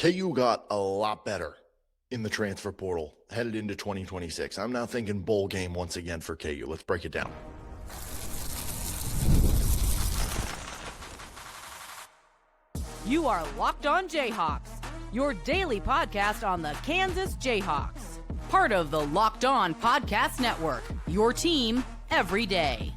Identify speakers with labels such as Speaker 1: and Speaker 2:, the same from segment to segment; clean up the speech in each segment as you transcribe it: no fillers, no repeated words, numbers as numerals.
Speaker 1: KU got a lot better in the transfer portal headed into 2026. I'm now thinking bowl game once again for KU. Let's break it down.
Speaker 2: You are Locked On Jayhawks, your daily podcast on the Kansas Jayhawks. Part of the Locked On Podcast Network, your team every day.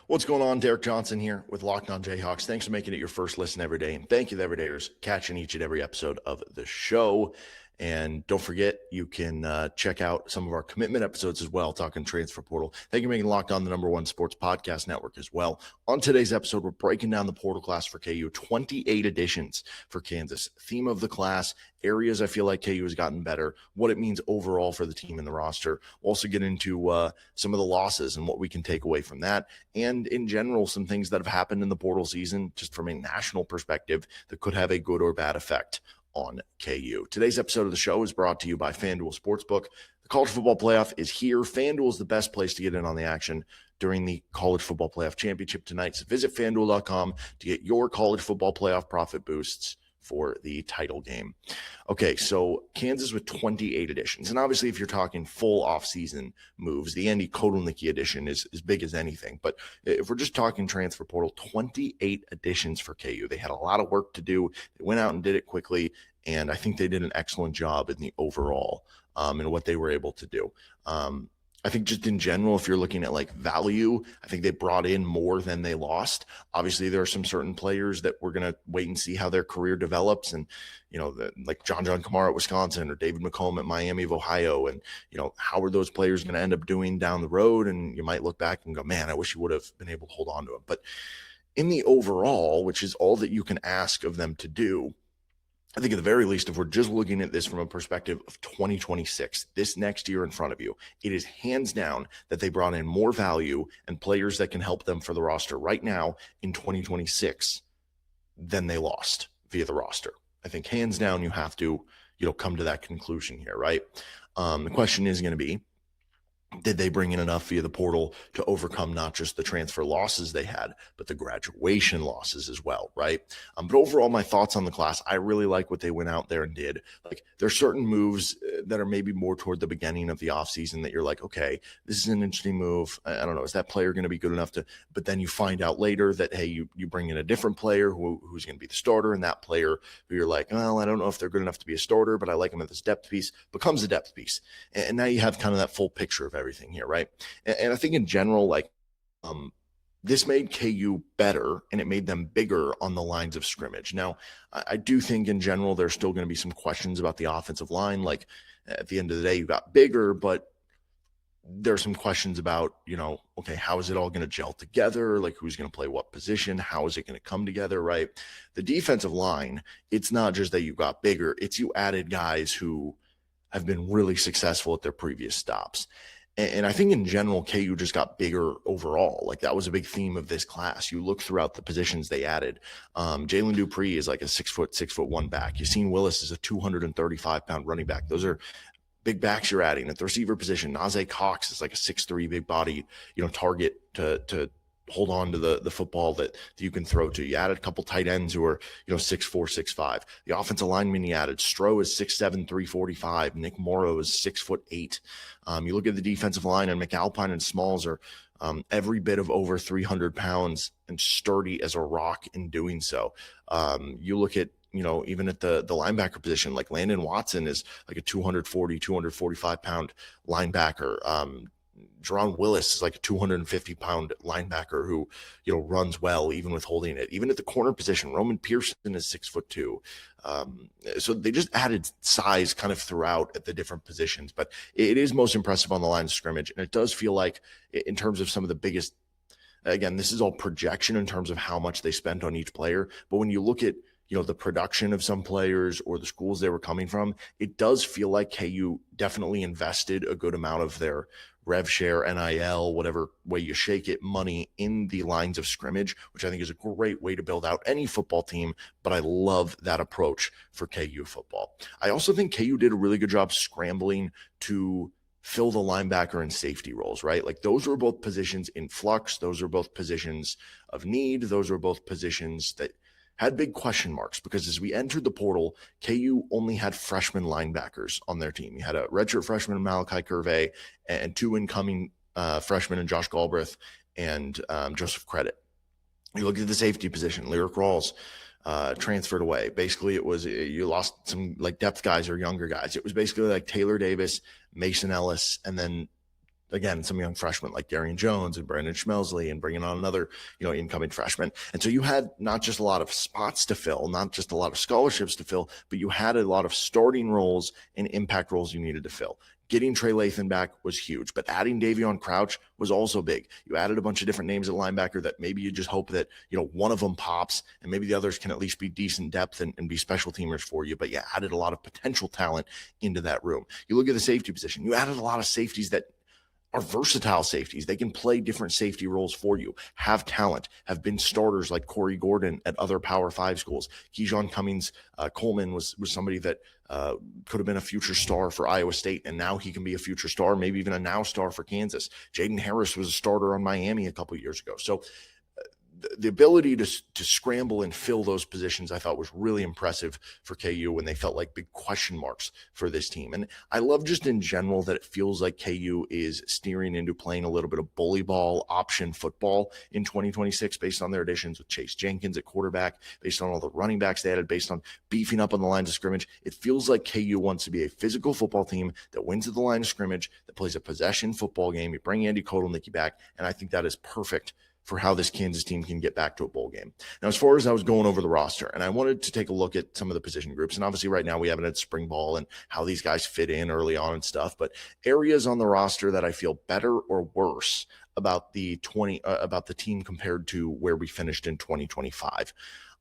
Speaker 1: What's going on? Derek Johnson here with Locked On Jayhawks. Thanks for making it your first listen every day. And thank you to everydayers catching each and every episode of the show. And don't forget, you can check out some of our commitment episodes as well, talking transfer portal. Thank you for making Locked On the #1 sports podcast network as well. On today's episode, we're breaking down the portal class for KU, 28 additions for Kansas. Theme of the class, areas I feel like KU has gotten better, what it means overall for the team and the roster. We'll also get into some of the losses and what we can take away from that. And in general, some things that have happened in the portal season, just from a national perspective, that could have a good or bad effect on KU. Today's episode of the show is brought to you by FanDuel Sportsbook. The college football playoff is here. FanDuel is the best place to get in on the action during the college football playoff championship tonight. So visit FanDuel.com to get your college football playoff profit boosts for the title game. Okay, so Kansas with 28 additions. And obviously, if you're talking full offseason moves, the Andy Kotelnicki addition is as big as anything. But if we're just talking transfer portal, 28 additions for KU. They had a lot of work to do. They went out and did it quickly, and I think they did an excellent job in the overall and what they were able to do. I think just in general, if you're looking at like value, I think they brought in more than they lost. Obviously, there are some certain players that we're going to wait and see how their career develops. And, you know, like John Kamara at Wisconsin or David McComb at Miami of Ohio. And, you know, how are those players going to end up doing down the road? And you might look back and go, man, I wish you would have been able to hold on to him. But in the overall, which is all that you can ask of them to do, I think at the very least, if we're just looking at this from a perspective of 2026, this next year in front of you, it is hands down that they brought in more value and players that can help them for the roster right now in 2026 than they lost via the roster. I think hands down, you have to, come to that conclusion here, right? The question is going to be, did they bring in enough via the portal to overcome not just the transfer losses they had, but the graduation losses as well, right? But overall, my thoughts on the class, I really like what they went out there and did. Like, there's certain moves that are maybe more toward the beginning of the offseason that you're like, okay, this is an interesting move. I don't know, is that player going to be good enough to, but then you find out later that, hey, you bring in a different player who's going to be the starter, and that player who you're like, well, I don't know if they're good enough to be a starter, but I like him at this depth piece, becomes a depth piece. And now you have kind of that full picture of everything here, right? And I think in general, this made KU better, and it made them bigger on the lines of scrimmage. Now, I do think in general there's still going to be some questions about the offensive line. Like, at the end of the day, you got bigger, but there's some questions about, okay, how is it all going to gel together? Like, who's going to play what position? How is it going to come together, right? The defensive line, it's not just that you got bigger, it's you added guys who have been really successful at their previous stops. And I think in general, KU just got bigger overall. Like, that was a big theme of this class. You look throughout the positions they added. Jalen Dupree is like a 6'1" back. Yasinn Willis is a 235-pound running back. Those are big backs you're adding. At the receiver position, Najee Cox is like a 6'3", big body, target to hold on to the football that you can throw to. You added a couple tight ends who are, 6'4", 6'5". The offensive lineman you added, Stroh is 6'7", 345. Nick Morrow is 6'8". You look at the defensive line, and McAlpine and Smalls are every bit of over 300 pounds and sturdy as a rock in doing so. You look at, even at the linebacker position, like Landon Watson is like a 240, 245-pound linebacker. Yasinn Willis is like a 250-pound linebacker who, runs well even with holding it. Even at the corner position, Roman Pearson is 6'2". So they just added size kind of throughout at the different positions. But it is most impressive on the line of scrimmage, and it does feel like in terms of some of the biggest, again, this is all projection in terms of how much they spent on each player. But when you look at, the production of some players or the schools they were coming from, it does feel like KU definitely invested a good amount of their rev share, NIL, whatever way you shake it, money in the lines of scrimmage, which I think is a great way to build out any football team. But I love that approach for KU football. I also think KU did a really good job scrambling to fill the linebacker and safety roles, right? Like, those were both positions in flux. Those are both positions of need. Those are both positions that had big question marks because as we entered the portal, KU only had freshman linebackers on their team. You had a redshirt freshman, Malachi Curvey, and two incoming freshmen in Josh Galbraith and Joseph Credit. You look at the safety position, Lyric Rawls transferred away. Basically, it was you lost some like depth guys or younger guys. It was basically like Taylor Davis, Mason Ellis, and then again, some young freshmen like Darian Jones and Brandon Schmelsley, and bringing on another, incoming freshman. And so you had not just a lot of spots to fill, not just a lot of scholarships to fill, but you had a lot of starting roles and impact roles you needed to fill. Getting Trey Lathan back was huge, but adding Davion Crouch was also big. You added a bunch of different names at linebacker that maybe you just hope that, one of them pops and maybe the others can at least be decent depth and be special teamers for you. But you added a lot of potential talent into that room. You look at the safety position. You added a lot of safeties that are versatile safeties. They can play different safety roles for you, have talent, have been starters like Corey Gordon at other Power 5 schools. Keyshawn Cummings Coleman was somebody that could have been a future star for Iowa State, and now he can be a future star, maybe even a now star for Kansas. Jaden Harris was a starter on Miami a couple years ago. So the ability to scramble and fill those positions, I thought was really impressive for KU when they felt like big question marks for this team. And I love just in general that it feels like KU is steering into playing a little bit of bully ball option football in 2026 based on their additions with Chase Jenkins at quarterback, based on all the running backs they added, based on beefing up on the lines of scrimmage. It feels like KU wants to be a physical football team that wins at the line of scrimmage, that plays a possession football game. You bring Andy Kotelnicki back, and I think that is perfect for how this Kansas team can get back to a bowl game. Now, as far as I was going over the roster, and I wanted to take a look at some of the position groups, and obviously right now we haven't had spring ball and how these guys fit in early on and stuff, but areas on the roster that I feel better or worse about the team compared to where we finished in 2025.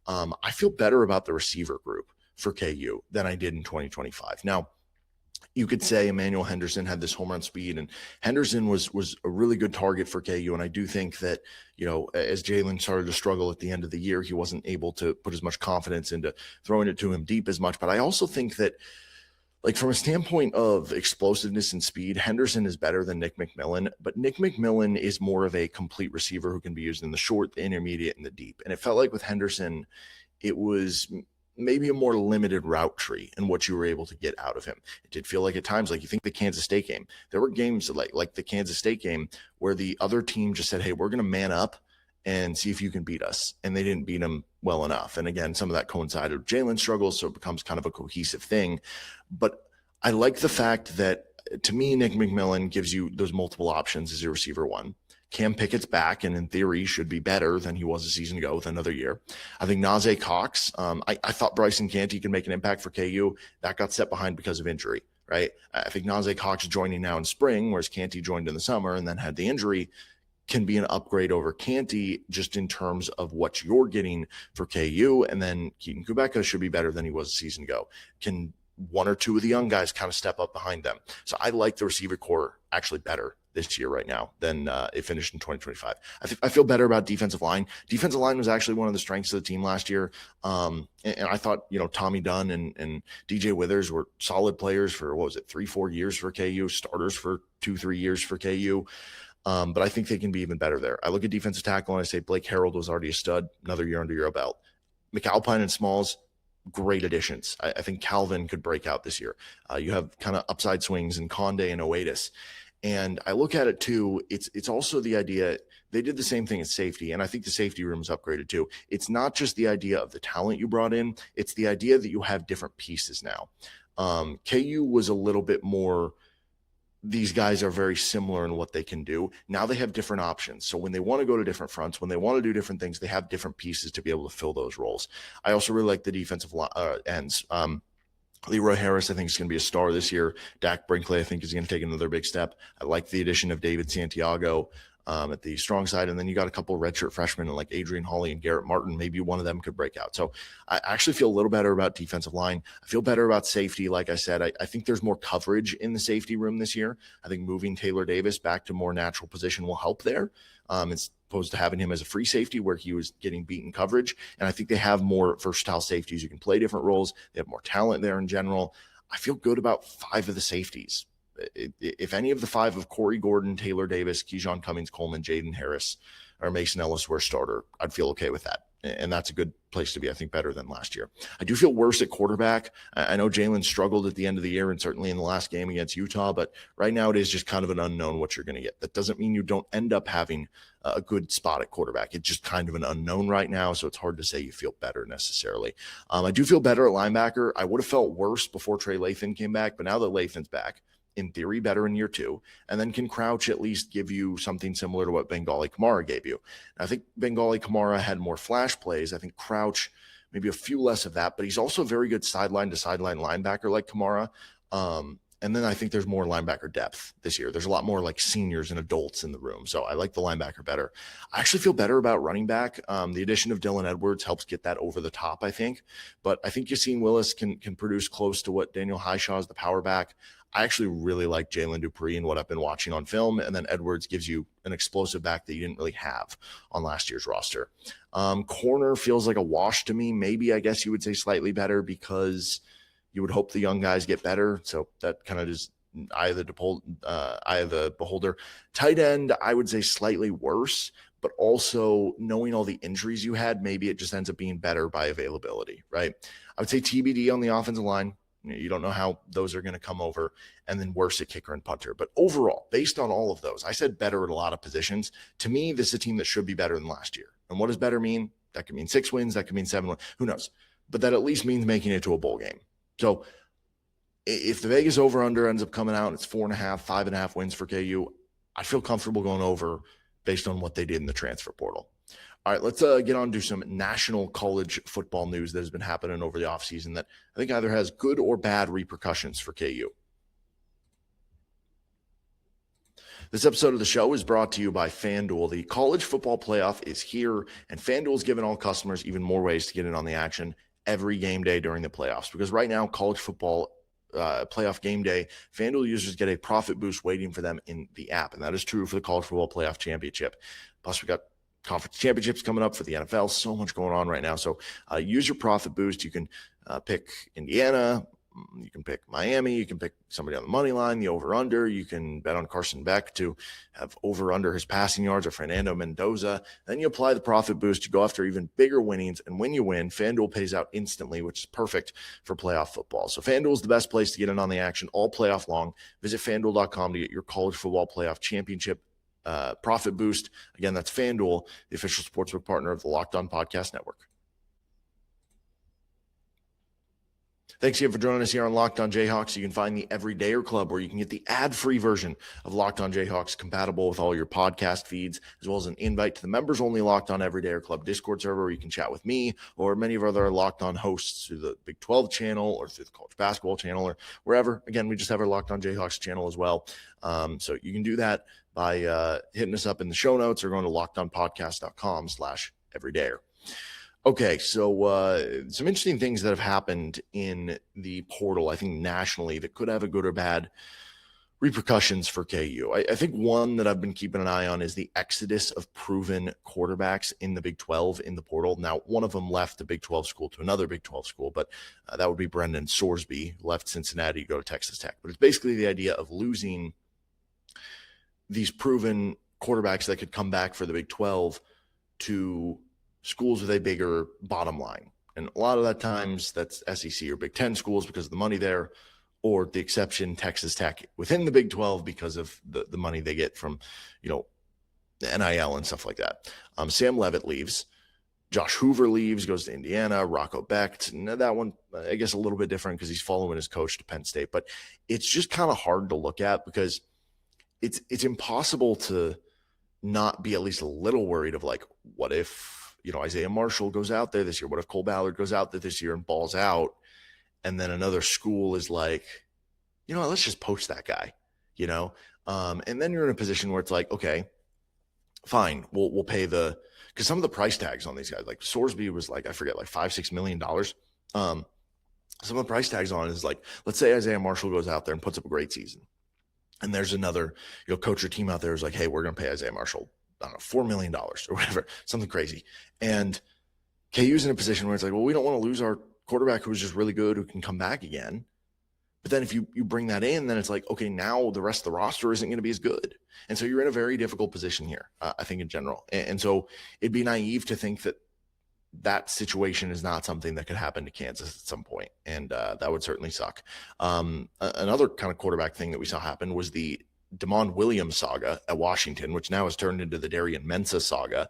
Speaker 1: I feel better about the receiver group for KU than I did in 2025. Now, you could say Emmanuel Henderson had this home run speed, and Henderson was a really good target for KU. And I do think that, as Jalen started to struggle at the end of the year, he wasn't able to put as much confidence into throwing it to him deep as much. But I also think that, like, from a standpoint of explosiveness and speed, Henderson is better than Nick McMillan, but Nick McMillan is more of a complete receiver who can be used in the short, the intermediate, and the deep. And it felt like with Henderson, it was maybe a more limited route tree and what you were able to get out of him. It did feel like at times, like you think the Kansas State game, there were games like the Kansas State game where the other team just said, hey, we're going to man up and see if you can beat us. And they didn't beat them well enough. And again, some of that coincided with Jalen's struggles, so it becomes kind of a cohesive thing. But I like the fact that, to me, Nick McMillan gives you those multiple options as your receiver one. Cam Pickett's back, and in theory should be better than he was a season ago with another year. I think Najee Cox, I thought Bryson Canty could make an impact for KU. That got set behind because of injury, right? I think Najee Cox joining now in spring, whereas Canty joined in the summer and then had the injury, can be an upgrade over Canty just in terms of what you're getting for KU. And then Keaton Kubeka should be better than he was a season ago. Can one or two of the young guys kind of step up behind them? So I like the receiver core actually better this year right now than it finished in 2025. I feel better about defensive line. Defensive line was actually one of the strengths of the team last year. And I thought, Tommy Dunn and DJ Withers were solid players for, 3-4 years for KU, starters for 2-3 years for KU. But I think they can be even better there. I look at defensive tackle and I say Blake Harrell was already a stud, another year under your belt. McAlpine and Smalls, great additions. I think Calvin could break out this year. You have kind of upside swings in Conde and Oatis. And I look at it too, it's also the idea, they did the same thing at safety, and I think the safety room is upgraded too. It's not just the idea of the talent you brought in, it's the idea that you have different pieces now. KU was a little bit more, these guys are very similar in what they can do. Now they have different options. So when they want to go to different fronts, when they want to do different things, they have different pieces to be able to fill those roles. I also really like the defensive ends. Leroy Harris, I think, is going to be a star this year. Dak Brinkley, I think, is going to take another big step. I like the addition of David Santiago at the strong side. And then you got a couple of redshirt freshmen like Adrian Hawley and Garrett Martin. Maybe one of them could break out. So I actually feel a little better about defensive line. I feel better about safety. Like I said, I think there's more coverage in the safety room this year. I think moving Taylor Davis back to more natural position will help there. As opposed to having him as a free safety where he was getting beaten coverage. And I think they have more versatile safeties. You can play different roles. They have more talent there in general. I feel good about 5 of the safeties. If any of the 5 of Corey Gordon, Taylor Davis, Keyshawn Cummings, Coleman, Jaden Harris, or Mason Ellis were a starter, I'd feel okay with that. And that's a good place to be, I think, better than last year. I do feel worse at quarterback. I know Jalen struggled at the end of the year and certainly in the last game against Utah, but right now it is just kind of an unknown what you're going to get. That doesn't mean you don't end up having a good spot at quarterback. It's just kind of an unknown right now, so it's hard to say you feel better necessarily. I do feel better at linebacker. I would have felt worse before Trey Lathan came back, but now that Lathan's back, in theory, better in year 2, and then can Crouch at least give you something similar to what Bengali Kamara gave you. And I think Bengali Kamara had more flash plays. I think Crouch, maybe a few less of that, but he's also a very good sideline to sideline linebacker like Kamara. And then I think there's more linebacker depth this year. There's a lot more like seniors and adults in the room. So I like the linebacker better. I actually feel better about running back. The addition of Dylan Edwards helps get that over the top, I think. But I think Yasinn Willis can produce close to what Daniel Highshaw is, the power back. I actually really like Jalen Dupree and what I've been watching on film. And then Edwards gives you an explosive back that you didn't really have on last year's roster. Corner feels like a wash to me. Maybe I guess you would say slightly better because you would hope the young guys get better. So that kind of is eye of the beholder. Tight end, I would say slightly worse, but also knowing all the injuries you had, maybe it just ends up being better by availability, right? I would say TBD on the offensive line. You don't know how those are going to come over, and then worse at kicker and punter. But overall, based on all of those, I said better at a lot of positions. To me, this is a team that should be better than last year. And what does better mean? That could mean 6 wins. That could mean 7 wins. Who knows? But that at least means making it to a bowl game. So if the Vegas over-under ends up coming out, it's 4.5, 5.5 wins for KU, I feel comfortable going over based on what they did in the transfer portal. All right, let's get on to some national college football news that has been happening over the offseason that I think either has good or bad repercussions for KU. This episode of the show is brought to you by FanDuel. The college football playoff is here, and FanDuel is giving all customers even more ways to get in on the action every game day during the playoffs. Because right now, college football playoff game day, FanDuel users get a profit boost waiting for them in the app, and that is true for the college football playoff championship. Plus, we got conference championships coming up for the NFL. So much going on right now. So use your profit boost. You can pick Indiana. You can pick Miami. You can pick somebody on the money line, the over-under. You can bet on Carson Beck to have over-under his passing yards or Fernando Mendoza. Then you apply the profit boost. You go after even bigger winnings. And when you win, FanDuel pays out instantly, which is perfect for playoff football. So FanDuel is the best place to get in on the action all playoff long. Visit FanDuel.com to get your college football playoff championship profit boost. Again, that's FanDuel, the official sportsbook partner of the Locked On Podcast Network. Thanks again for joining us here on Locked On Jayhawks. You can find the Everydayer Club where you can get the ad-free version of Locked On Jayhawks compatible with all your podcast feeds, as well as an invite to the members-only Locked On Everydayer Club Discord server where you can chat with me or many of our other Locked On hosts through the Big 12 channel or through the college basketball channel or wherever. Again, we just have our Locked On Jayhawks channel as well. So you can do that by hitting us up in the show notes or going to lockedonpodcast.com/everydayer. Okay, so some interesting things that have happened in the portal, I think nationally, that could have a good or bad repercussions for KU. I think one that I've been keeping an eye on is the exodus of proven quarterbacks in the Big 12 in the portal. Now, one of them left the Big 12 school to another Big 12 school, but that would be Brendan Sorsby, left Cincinnati to go to Texas Tech. But it's basically the idea of losing these proven quarterbacks that could come back for the Big 12 to schools with a bigger bottom line. And a lot of that times that's SEC or Big 10 schools because of the money there, or the exception, Texas Tech within the Big 12 because of the money they get from, the NIL and stuff like that. Sam Leavitt leaves. Josh Hoover leaves, goes to Indiana. Rocco Becht. And that one, I guess, a little bit different because he's following his coach to Penn State. But it's just kind of hard to look at because it's impossible to not be at least a little worried of like, what if, Isaiah Marshall goes out there this year? What if Cole Ballard goes out there this year and balls out? And then another school is like, let's just poach that guy, and then you're in a position where it's like, okay, fine. We'll pay because some of the price tags on these guys, like Sorsby was like, I forget, like $5-6 million. Some of the price tags on it is like, let's say Isaiah Marshall goes out there and puts up a great season. And there's another, coach or team out there who's like, hey, we're going to pay Isaiah Marshall, I don't know, $4 million or whatever, something crazy. And KU's in a position where it's like, well, we don't want to lose our quarterback who's just really good, who can come back again. But then if you bring that in, then it's like, okay, now the rest of the roster isn't going to be as good. And so you're in a very difficult position here, I think, in general. And so it'd be naive to think that that situation is not something that could happen to Kansas at some point, and that would certainly suck. Another kind of quarterback thing that we saw happen was the Damon Williams saga at Washington, which now has turned into the Darian Mensah saga.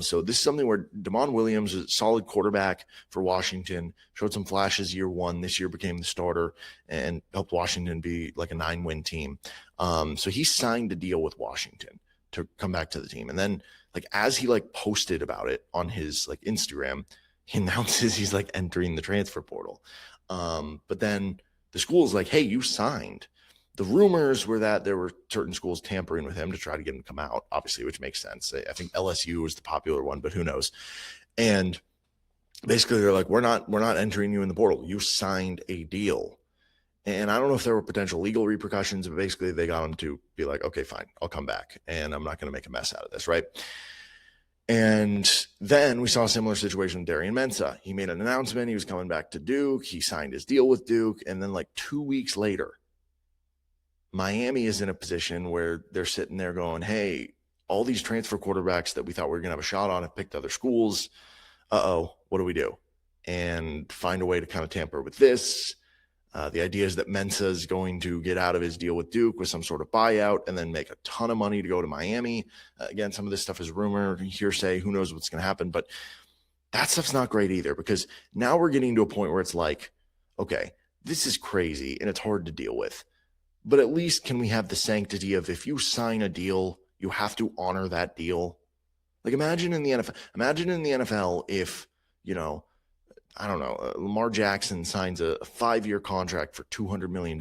Speaker 1: So this is something where Damon Williams is a solid quarterback for Washington, showed some flashes year one. This year became the starter and helped Washington be like a 9-win team. So he signed a deal with Washington to come back to the team. And then like as he like posted about it on his like Instagram, he announces he's like entering the transfer portal. But then the school's like, hey, you signed. The rumors were that there were certain schools tampering with him to try to get him to come out, obviously, which makes sense. I think LSU was the popular one, but who knows? And basically they're like, we're not entering you in the portal. You signed a deal. And I don't know if there were potential legal repercussions, but basically they got him to be like, okay, fine, I'll come back and I'm not going to make a mess out of this, right? And then we saw a similar situation with Darian Mensah. He made an announcement. He was coming back to Duke. He signed his deal with Duke. And then like 2 weeks later, Miami is in a position where they're sitting there going, hey, all these transfer quarterbacks that we thought we were going to have a shot on have picked other schools. What do we do? And find a way to kind of tamper with this. The idea is that Mensah is going to get out of his deal with Duke with some sort of buyout and then make a ton of money to go to Miami. Again, some of this stuff is rumor, hearsay, who knows what's going to happen. But that stuff's not great either, because now we're getting to a point where it's like, okay, this is crazy and it's hard to deal with. But at least can we have the sanctity of if you sign a deal, you have to honor that deal? Like imagine in the NFL if, I don't know, Lamar Jackson signs a 5-year contract for $200 million.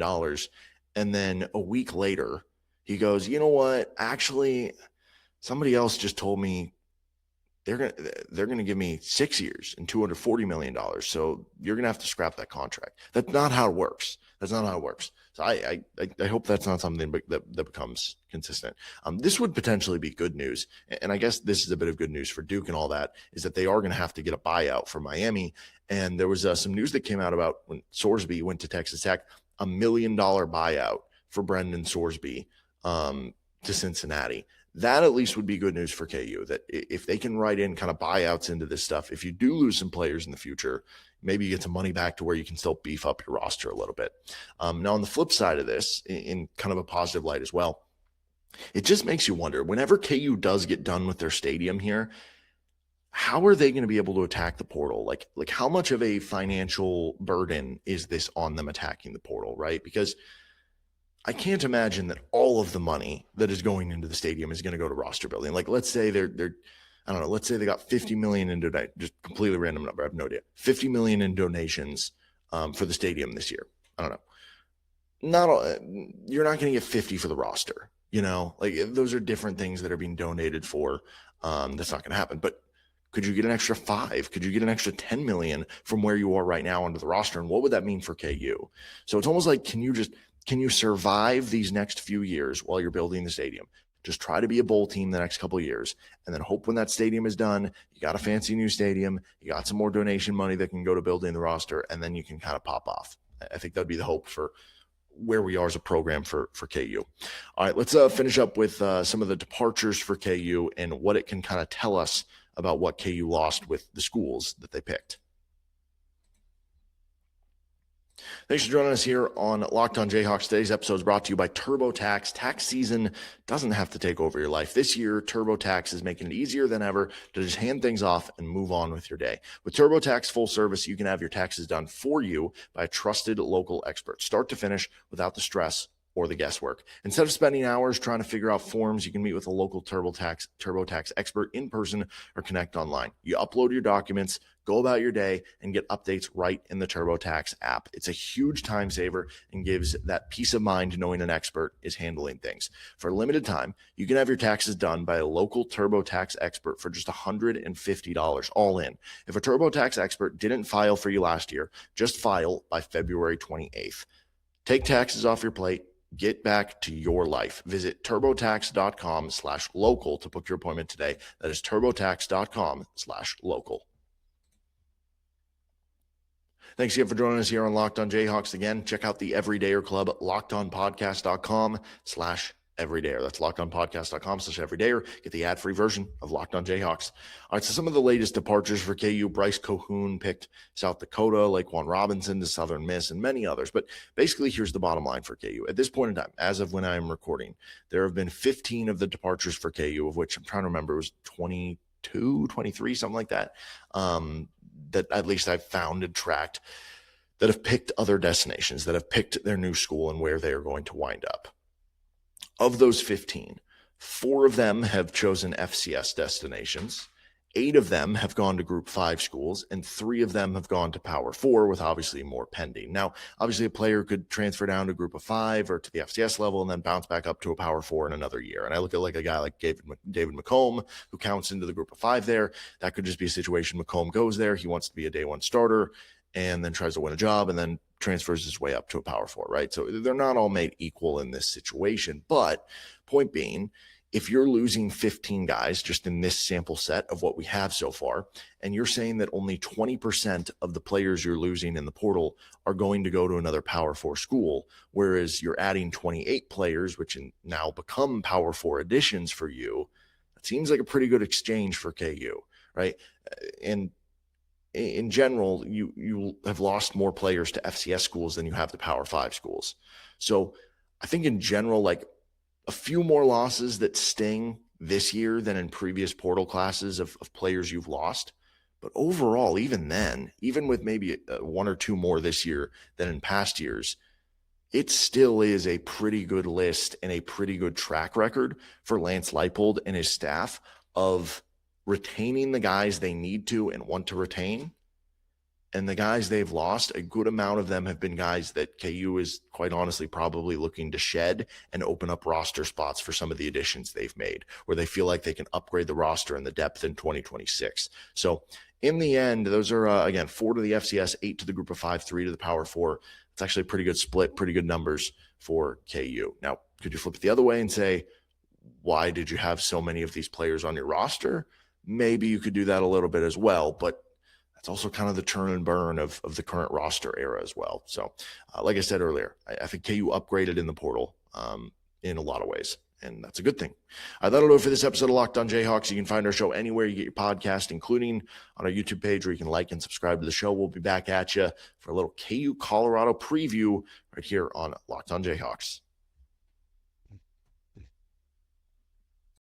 Speaker 1: And then a week later, he goes, you know what? Actually, somebody else just told me they're going to give me 6 years and $240 million. So you're going to have to scrap that contract. That's not how it works. So I hope that's not something that becomes consistent. This would potentially be good news. And I guess this is a bit of good news for Duke and all that, is that they are going to have to get a buyout for Miami. And there was some news that came out about when Sorsby went to Texas Tech, $1 million buyout for Brendan Sorsby to Cincinnati. That at least would be good news for KU, that if they can write in kind of buyouts into this stuff, if you do lose some players in the future, maybe you get some money back to where you can still beef up your roster a little bit. Now, on the flip side of this, in kind of a positive light as well, it just makes you wonder, whenever KU does get done with their stadium here, how are they going to be able to attack the portal? Like how much of a financial burden is this on them attacking the portal, right? Because I can't imagine that all of the money that is going into the stadium is going to go to roster building. Like, let's say let's say they got 50 million in donations, just completely random number. I have no idea. 50 million in donations for the stadium this year. I don't know. You're not going to get 50 for the roster, like those are different things that are being donated for. That's not going to happen. But could you get an extra 5? Could you get an extra 10 million from where you are right now onto the roster? And what would that mean for KU? So it's almost like, can you survive these next few years while you're building the stadium? Just try to be a bowl team the next couple of years, and then hope when that stadium is done, you got a fancy new stadium, you got some more donation money that can go to building the roster, and then you can kind of pop off. I think that'd be the hope for where we are as a program for KU. All right, let's finish up with some of the departures for KU and what it can kind of tell us about what KU lost with the schools that they picked. Thanks for joining us here on Locked On Jayhawks. Today's episode is brought to you by TurboTax. Tax season doesn't have to take over your life. This year, TurboTax is making it easier than ever to just hand things off and move on with your day. With TurboTax full service, you can have your taxes done for you by a trusted local expert, start to finish, without the stress or the guesswork. Instead of spending hours trying to figure out forms, you can meet with a local TurboTax expert in person or connect online. You upload your documents, go about your day, and get updates right in the TurboTax app. It's a huge time saver and gives that peace of mind knowing an expert is handling things. For a limited time, you can have your taxes done by a local TurboTax expert for just $150 all in. If a TurboTax expert didn't file for you last year, just file by February 28th. Take taxes off your plate. Get back to your life. Visit turbotax.com/local to book your appointment today. That is turbotax.com/local. Thanks again for joining us here on Locked On Jayhawks. Again, check out the Everydayer Club, lockedonpodcast.com/everydayer. everydayer. That's lockedonpodcast.com/everydayer. Get the ad-free version of Locked On Jayhawks. All right, so some of the latest departures for KU. Bryce Cohoon picked South Dakota, Laquan Robinson to Southern Miss, and many others. But basically, here's the bottom line for KU. At this point in time, as of when I'm recording, there have been 15 of the departures for KU, of which I'm trying to remember, it was 22, 23, something like that, that at least I've found and tracked, that have picked other destinations, that have picked their new school and where they are going to wind up. Of those 15, 4 of them have chosen FCS destinations. 8 of them have gone to Group 5 schools, and 3 of them have gone to Power 4, with obviously more pending. Now, obviously, a player could transfer down to Group of 5 or to the FCS level and then bounce back up to a Power 4 in another year. And I look at like a guy like David McComb, who counts into the Group of 5 there. That could just be a situation. McComb goes there. He wants to be a day one starter and then tries to win a job and then transfers his way up to a Power 4, right? So they're not all made equal in this situation. But point being, if you're losing 15 guys just in this sample set of what we have so far, and you're saying that only 20% of the players you're losing in the portal are going to go to another Power 4 school, whereas you're adding 28 players, which now become Power 4 additions for you, it seems like a pretty good exchange for KU, right? And in general, you have lost more players to FCS schools than you have to Power 5 schools. So I think in general, like, a few more losses that sting this year than in previous portal classes of players you've lost. But overall, even then, even with maybe 1 or 2 more this year than in past years, it still is a pretty good list and a pretty good track record for Lance Leipold and his staff of retaining the guys they need to and want to retain. And the guys they've lost, a good amount of them have been guys that KU is quite honestly probably looking to shed and open up roster spots for some of the additions they've made, where they feel like they can upgrade the roster and the depth in 2026. So in the end, those are, again, 4 to the FCS, 8 to the Group of 5, 3 to the Power 4. It's actually a pretty good split, pretty good numbers for KU. Now, could you flip it the other way and say, why did you have so many of these players on your roster? Maybe you could do that a little bit as well, but that's also kind of the turn and burn of the current roster era as well. So like I said earlier, I think KU upgraded in the portal in a lot of ways, and that's a good thing. That'll do it for this episode of Locked On Jayhawks. You can find our show anywhere you get your podcast, including on our YouTube page, where you can like and subscribe to the show. We'll be back at you for a little KU Colorado preview right here on Locked On Jayhawks.